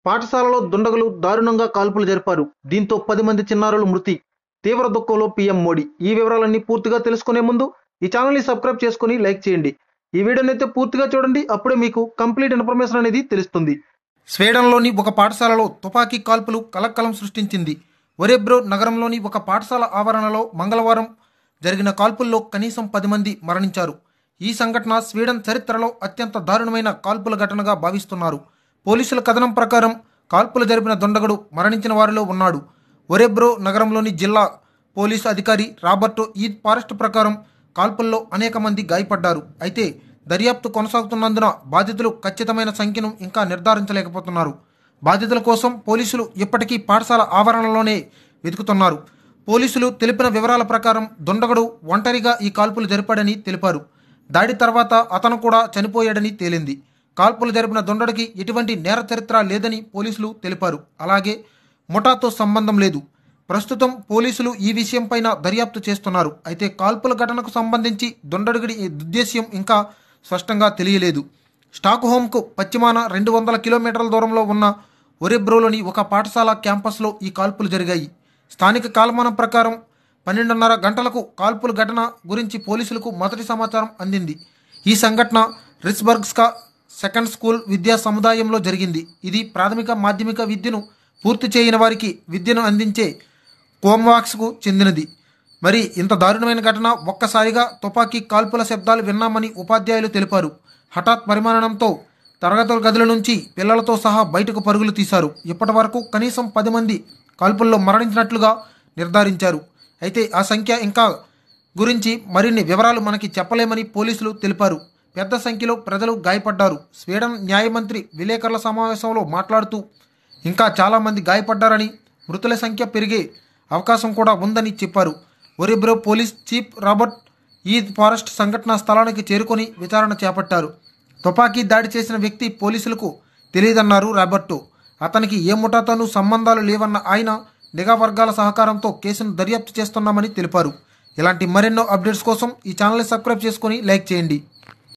పాఠశాలలో దుండగులు దారుణంగా కాల్పులు జరిపారు. దీంతో 10 మంది చిన్నారులు మృతి. తీవ్ర దుఃఖంలో పీఎం మోడీ. ఈ వివరాలన్నీ పూర్తిగా తెలుసుకునే ముందు ఈ ఛానల్ని సబ్స్క్రైబ్ చేసుకుని లైక్ చేయండి. ఈ వీడియోని అయితే పూర్తిగా చూడండి, అప్పుడే మీకు కంప్లీట్ ఇన్ఫర్మేషన్ అనేది తెలుస్తుంది. స్వీడన్లోని ఒక పాఠశాలలో తుపాకీ కాల్పులు కలకలం సృష్టించింది. ఒరెబ్రో నగరంలోని ఒక పాఠశాల ఆవరణలో మంగళవారం జరిగిన కాల్పుల్లో కనీసం 10 మంది మరణించారు. ఈ సంఘటన స్వీడన్ చరిత్రలో అత్యంత దారుణమైన కాల్పుల ఘటనగా భావిస్తున్నారు. పోలీసుల కథనం ప్రకారం కాల్పులు జరిపిన దుండగుడు మరణించిన వారిలో ఉన్నాడు. ఒరెబ్రో నగరంలోని జిల్లా పోలీసు అధికారి రాబర్టో ఈద్ ఫారెస్ట్ ప్రకారం కాల్పుల్లో అనేక మంది గాయపడ్డారు. అయితే దర్యాప్తు కొనసాగుతున్నందున బాధితులు ఖచ్చితమైన సంఖ్యను ఇంకా నిర్ధారించలేకపోతున్నారు. బాధితుల కోసం పోలీసులు ఇప్పటికీ పాఠశాల ఆవరణలోనే వెతుకుతున్నారు. పోలీసులు తెలిపిన వివరాల ప్రకారం దుండగుడు ఒంటరిగా ఈ కాల్పులు జరిపాడని తెలిపారు. దాడి తర్వాత అతను కూడా చనిపోయాడని తేలింది. కాల్పులు జరిపిన దుండడికి ఎటువంటి నేర చరిత్ర లేదని పోలీసులు తెలిపారు. అలాగే ముఠాతో సంబంధం లేదు. ప్రస్తుతం పోలీసులు ఈ విషయంపైన దర్యాప్తు చేస్తున్నారు. అయితే కాల్పుల ఘటనకు సంబంధించి దుండగుడి ఉద్దేశ్యం ఇంకా స్పష్టంగా తెలియలేదు. స్టాక్హోమ్కు పశ్చిమాన 200 కిలోమీటర్ల దూరంలో ఉన్న ఒరెబ్రోలోని ఒక పాఠశాల క్యాంపస్లో ఈ కాల్పులు జరిగాయి. స్థానిక కాలమానం ప్రకారం 12:30 గంటలకు కాల్పుల ఘటన గురించి పోలీసులకు మొదటి సమాచారం అందింది. ఈ సంఘటన రిచ్బర్గ్స్కా సెకండ్ స్కూల్ విద్యా సముదాయంలో జరిగింది. ఇది ప్రాథమిక మాధ్యమిక విద్యను పూర్తి చేయని వారికి విద్యను అందించే కోమ్వాక్స్కు చెందినది. మరి ఇంత దారుణమైన ఘటన ఒక్కసారిగా తుపాకీ కాల్పుల శబ్దాలు విన్నామని ఉపాధ్యాయులు తెలిపారు. హఠాత్ పరిమాణంతో తరగతుల గదుల నుంచి పిల్లలతో సహా బయటకు పరుగులు తీశారు. ఇప్పటి వరకు కనీసం 10 మంది కాల్పుల్లో మరణించినట్లుగా నిర్ధారించారు. అయితే ఆ సంఖ్య ఇంకా గురించి మరిన్ని వివరాలు మనకి చెప్పలేమని పోలీసులు తెలిపారు. పెద్ద సంఖ్యలో ప్రజలు గాయపడ్డారు. స్వీడన్ న్యాయమంత్రి విలేకరుల సమావేశంలో మాట్లాడుతూ ఇంకా చాలామంది గాయపడ్డారని, మృతుల సంఖ్య పెరిగే అవకాశం కూడా ఉందని చెప్పారు. Orebro police chief Robert Eid Forest సంఘటనా స్థలానికి చేరుకొని విచారణ చేపట్టారు. తుపాకీ దాడి చేసిన వ్యక్తి పోలీసులకు తెలియదన్నారు రాబర్టో. అతనికి ఏ ముఠాతోనూ సంబంధాలు లేవన్న ఆయన నిఘా వర్గాల సహకారంతో కేసును దర్యాప్తు చేస్తున్నామని తెలిపారు. ఇలాంటి మరెన్నో అప్డేట్స్ కోసం ఈ ఛానల్ని సబ్స్క్రైబ్ చేసుకొని లైక్ చేయండి.